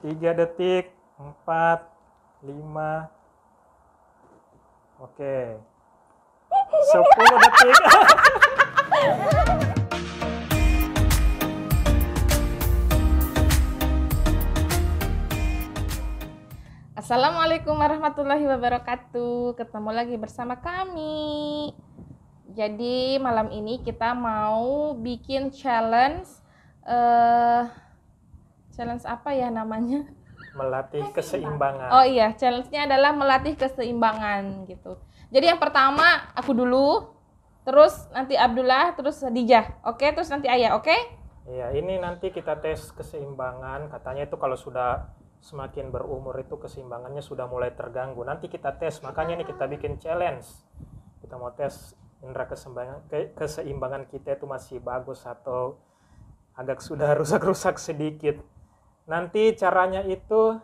3 detik, 4, 5, oke. 10 detik. Assalamualaikum warahmatullahi wabarakatuh. Ketemu lagi bersama kami. Jadi malam ini kita mau bikin challenge. Challenge apa ya namanya? Melatih keseimbangan. Oh iya, challenge-nya adalah melatih keseimbangan gitu. Jadi yang pertama aku dulu, terus nanti Abdullah, terus Hadijah. Oke, terus nanti Ayah, oke? Iya, ini nanti kita tes keseimbangan. Katanya itu kalau sudah semakin berumur itu keseimbangannya sudah mulai terganggu. Nanti kita tes, makanya nih kita bikin challenge. Kita mau tes indera keseimbangan kita itu masih bagus atau agak sudah rusak-rusak sedikit. Nanti caranya itu,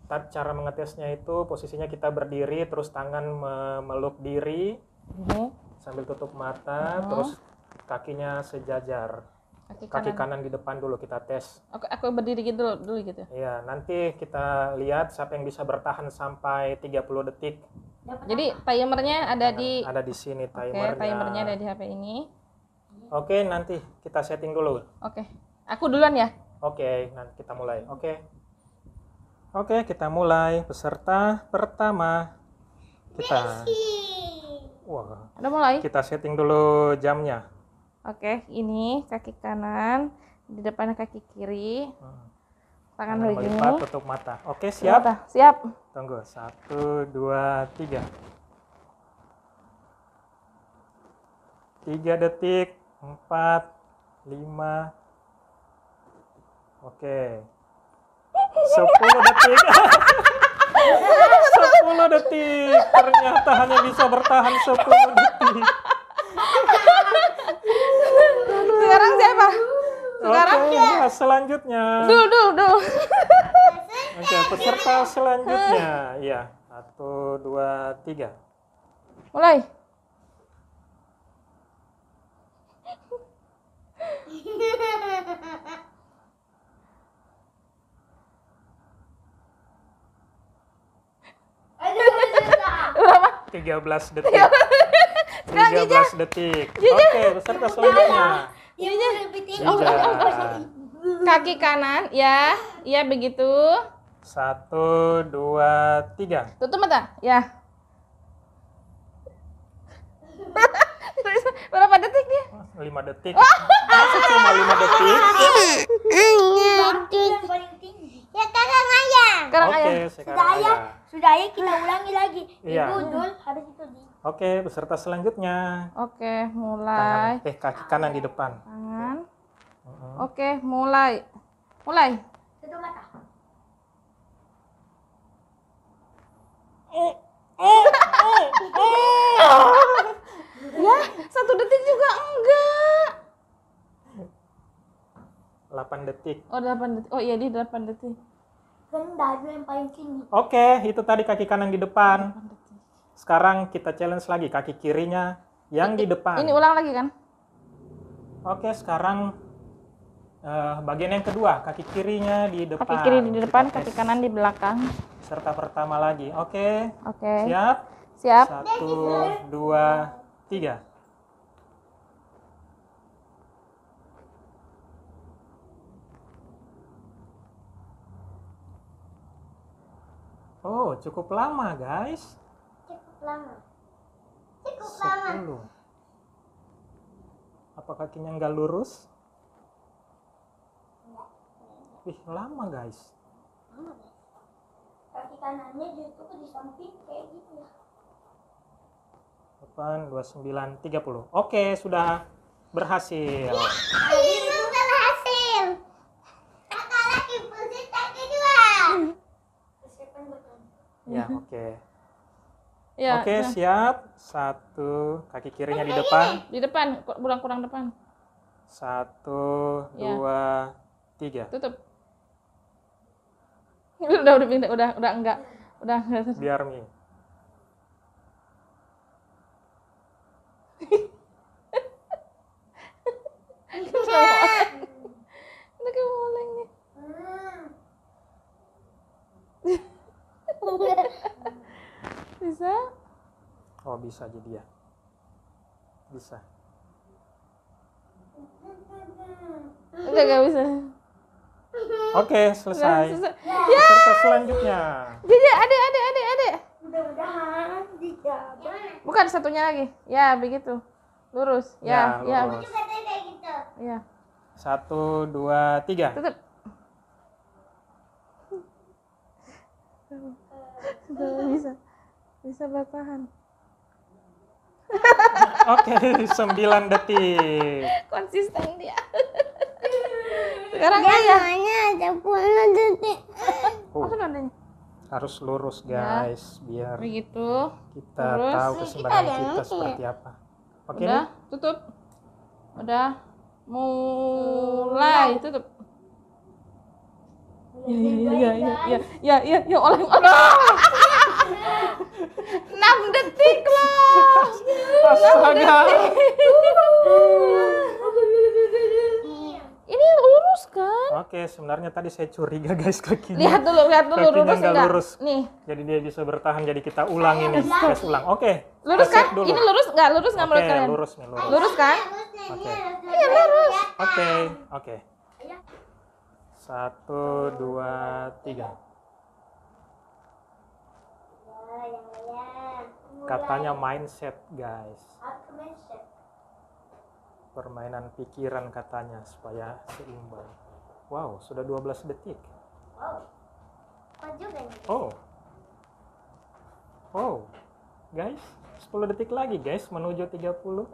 cara mengetesnya itu posisinya kita berdiri, terus tangan memeluk diri sambil tutup mata, terus kakinya sejajar. Kaki kanan di depan dulu kita tes. Aku berdiri gitu dulu gitu. Iya, nanti kita lihat siapa yang bisa bertahan sampai 30 detik. Jadi timernya ada di sini timernya. Oke, timernya ada di HP ini. Oke, nanti kita setting dulu. Oke. Aku duluan ya? Oke, nanti kita mulai. Oke, kita mulai. Peserta pertama kita. Wah. Udah mulai? Kita setting dulu jamnya. Oke, ini kaki kanan, di depan kaki kiri. Tangan begini. Melipat, tutup mata. Oke, siap? Siap. Tunggu. 1, 2, 3. 3 detik, 4, 5. Oke. 10 detik. 10 detik. Ternyata hanya bisa bertahan 10 detik. Sekarang siapa? Sekarang Oke, selanjutnya. Dul. Oke, peserta selanjutnya. Iya, 1, 2, 3. Mulai. Berapa? 13 detik. 13 detik. Oke, peserta selanjutnya. Kaki kanan, ya. Iya begitu. 1, 2, 3. Tutup mata, ya. Berapa detik dia? 5 detik. Masih cuma 5 detik. Ya sekarang ayah. Sekarang Oke, ayah. sekarang ayah. Sudah ayah kita ulangi lagi. Iya. Ibu dul habis itu di. Oke, peserta selanjutnya. Oke, mulai. Kaki kanan di depan. Tangan. Oke, mulai. Mulai. Tutup mata. Ya, 1 detik juga enggak. 8 detik. Oh, 8 detik. Oh iya, di 8 detik. Kan dadu yang paling tinggi. Oke, itu tadi kaki kanan di depan. 8 detik. Sekarang kita challenge lagi kaki kirinya yang di depan. Ini ulang lagi kan? Oke, sekarang bagian yang kedua, kaki kirinya di depan. Kaki kiri di depan, Kita kaki tes kanan di belakang. Peserta pertama lagi. Oke. Oke. Siap? Siap. 1, 2, 3. Oh, cukup lama, guys. Cukup lama. Cukup lama. 10. Apa kakinya nggak lurus? Ih, lama, guys. Kaki kanannya justru di samping kayak gitu ya. 8, 29, 30. Oke, sudah berhasil. Itu berhasil. Kakak lagi peserta kedua. Ya, oke. Ya. Oke, nah. siap. 1, kaki kirinya di depan. Di depan, kurang depan. 1, Ya. 2, 3. Tutup. Udah pindah, udah enggak. Udah enggak. Biar Mi. Udah kayak oleng nih. Oh, bisa jadi ya. Bisa. Enggak bisa. Oke, selesai. Selesai. Peserta selanjutnya. Jadi adek. Mudah-mudahan dijawab. Bukan satunya lagi. Ya, begitu. Lurus. Ya, Ya. lurus. Juga tadi kayak gitu. Ya. 1, 2, 3. Tutup. Bisa. Bisa bertahan. Oke, 9 detik. Konsisten dia. Sekarang ayah. Hanya ada 10 detik. Oh, Apa nadanya? harus lurus Ya. guys, biar Begitu. kita Lurus. tahu keseimbangan Kita ada kita yang seperti apa. Oke Udah, nih? tutup. Udah. Mulai, tutup. Ya, oleh. 6 detik loh. Astaga. Ini lurus kan? Oke, sebenarnya tadi saya curiga guys kakinya. Lihat dulu Kakinya lurus nggak enggak? lurus. Nih, Jadi dia bisa bertahan, jadi kita ulang ini. Tes ulang. Oke. lurus kita kan? cek dulu. Ini lurus enggak? Lurus enggak Oke, menurut kalian? lurus nih, lurus. Lurus kan? Oke. Iya, lurus. Oke, oke. 1, 2, 3. Katanya mindset guys. Permainan pikiran katanya supaya seimbang. Wow, sudah 12 detik. Kok juga nih? Oh, guys, 10 detik lagi guys menuju 30.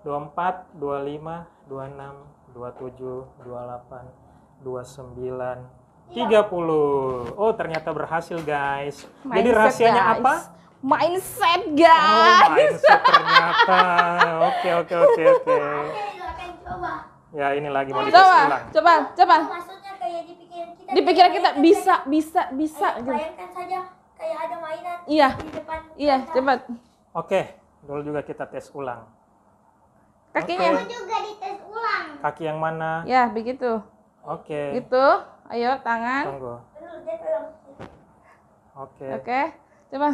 24, 25, 26, 27, 28, 29, 30. Oh, ternyata berhasil guys. Jadi Mindset, rahasianya guys. apa? Mindset, Oh, guys. mindset ternyata. Oke. Akan coba. Ya, ini lagi mau dites ulang. Coba. Maksudnya kayak di pikiran kita. Di pikiran kita bisa gitu. Bayangkan saja kayak ada mainan Iya. di depan. Iya, cepat. Oke, dulu juga kita tes ulang. Kakinya. Oke. Juga dites ulang. Kaki yang mana? Ya, begitu. Oke. Gitu. Ayo, tangan. Tunggu. Dia tolong. Oke. Oke. Coba.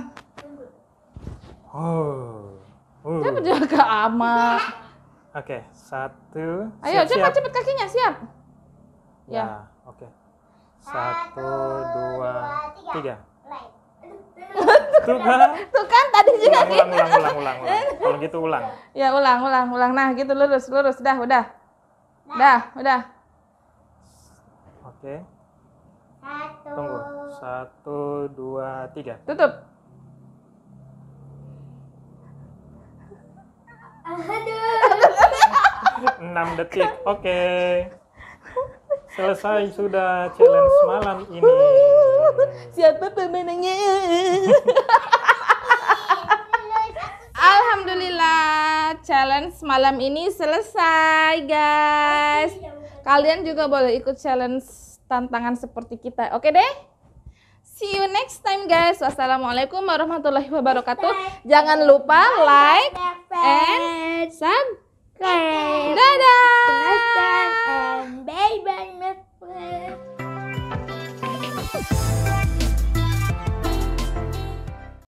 Oh. Coba juga ke Ama. Oke, 1. Ayo, Siap-siap. cepat kakinya, siap. Ya. Ya, oke. 1, 2, 3. Mulai. Tuh kan? Tuh kan tadi juga gitu. Ulang. Kalau gitu ulang. Ya, ulang. Nah, gitu lurus. Udah. Oke. Satu. Tunggu. 1, 2, 3. Tutup. Aduh. 6 detik. Oke. Selesai sudah challenge malam ini. Siapa pemenangnya? Alhamdulillah, challenge malam ini selesai, guys. Kalian juga boleh ikut challenge tantangan seperti kita. Oke deh? See you next time, guys. Wassalamualaikum warahmatullahi wabarakatuh. Jangan lupa like and subscribe. Dadah. And bye bye.